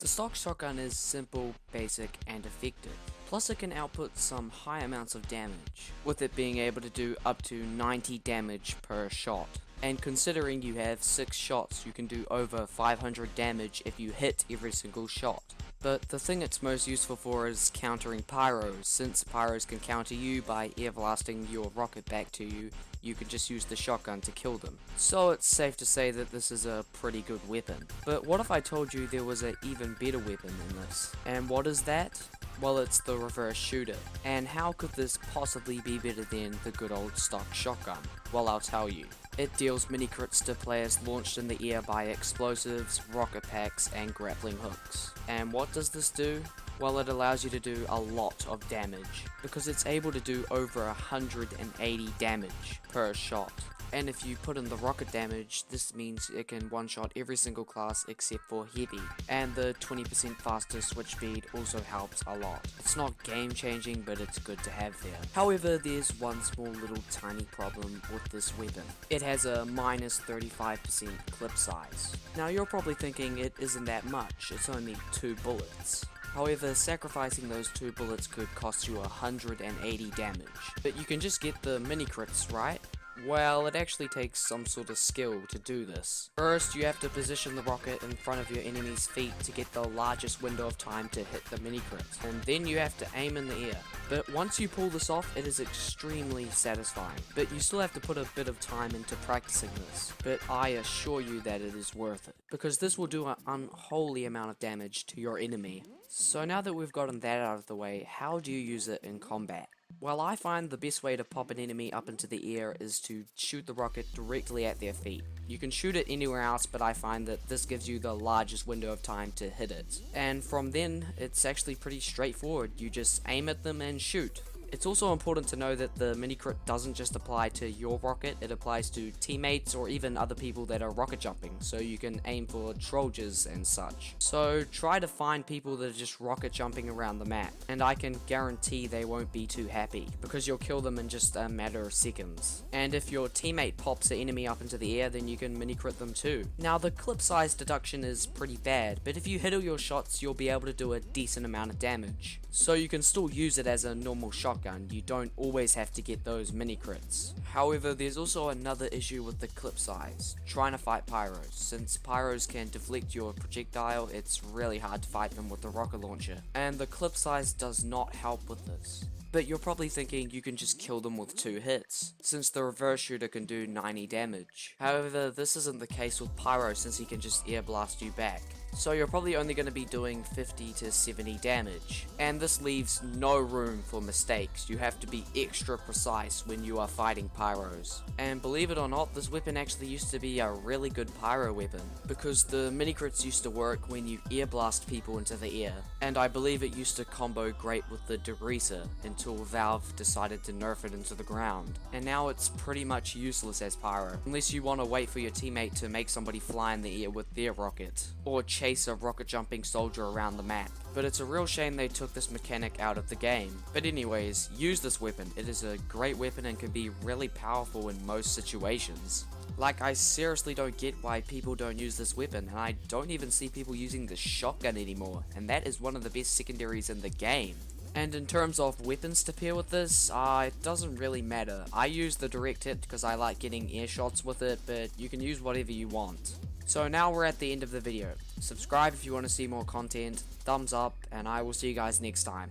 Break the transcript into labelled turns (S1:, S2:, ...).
S1: The stock shotgun is simple, basic, and effective. Plus it can output some high amounts of damage, with it being able to do up to 90 damage per shot. And considering you have 6 shots, you can do over 500 damage if you hit every single shot. But the thing it's most useful for is countering pyros. Since pyros can counter you by air blasting your rocket back to you, you can just use the shotgun to kill them. So it's safe to say that this is a pretty good weapon. But what if I told you there was an even better weapon than this? And what is that? Well, it's the reverse shooter. And how could this possibly be better than the good old stock shotgun? Well, I'll tell you. It deals mini crits to players launched in the air by explosives, rocket packs, and grappling hooks. And what does this do? Well, it allows you to do a lot of damage, because it's able to do over 180 damage per shot. And if you put in the rocket damage, this means it can one-shot every single class except for heavy. And the 20% faster switch speed also helps a lot. It's not game-changing, but it's good to have there. However, there's one small little tiny problem with this weapon. It has a minus 35% clip size. Now you're probably thinking it isn't that much, it's only 2 bullets. However, sacrificing those 2 bullets could cost you 180 damage. But you can just get the mini crits, right? Well, it actually takes some sort of skill to do this. First, you have to position the rocket in front of your enemy's feet to get the largest window of time to hit the mini crit, and then you have to aim in the air. But once you pull this off, it is extremely satisfying. But you still have to put a bit of time into practicing this. But I assure you that it is worth it, because this will do an unholy amount of damage to your enemy. So now that we've gotten that out of the way, how do you use it in combat? Well, I find the best way to pop an enemy up into the air is to shoot the rocket directly at their feet. You can shoot it anywhere else, but I find that this gives you the largest window of time to hit it. And from then, it's actually pretty straightforward. You just aim at them and shoot. It's also important to know that the mini crit doesn't just apply to your rocket, it applies to teammates or even other people that are rocket jumping, so you can aim for trolls and such. So try to find people that are just rocket jumping around the map, and I can guarantee they won't be too happy, because you'll kill them in just a matter of seconds. And if your teammate pops an enemy up into the air, then you can mini crit them too. Now the clip size deduction is pretty bad, but if you hit all your shots, you'll be able to do a decent amount of damage. So you can still use it as a normal shotgun, you don't always have to get those mini crits. However, there's also another issue with the clip size, trying to fight pyros. Since pyros can deflect your projectile, it's really hard to fight them with the rocket launcher, and the clip size does not help with this. But you're probably thinking you can just kill them with 2 hits, since the reverse shooter can do 90 damage. However, this isn't the case with Pyro since he can just air blast you back. So you're probably only going to be doing 50 to 70 damage. And this leaves no room for mistakes. You have to be extra precise when you are fighting pyros. And believe it or not, this weapon actually used to be a really good pyro weapon, because the mini crits used to work when you air blast people into the air. And I believe it used to combo great with the degreaser until Valve decided to nerf it into the ground. And now it's pretty much useless as pyro, unless you want to wait for your teammate to make somebody fly in the air with their rocket, or chase a rocket jumping soldier around the map. But it's a real shame they took this mechanic out of the game. But anyways, use this weapon. It is a great weapon and can be really powerful in most situations. Like, I seriously don't get why people don't use this weapon, and I don't even see people using the shotgun anymore, and that is one of the best secondaries in the game. And in terms of weapons to pair with this, it doesn't really matter. I use the direct hit because I like getting air shots with it, but you can use whatever you want. So now we're at the end of the video. Subscribe if you want to see more content, thumbs up, and I will see you guys next time.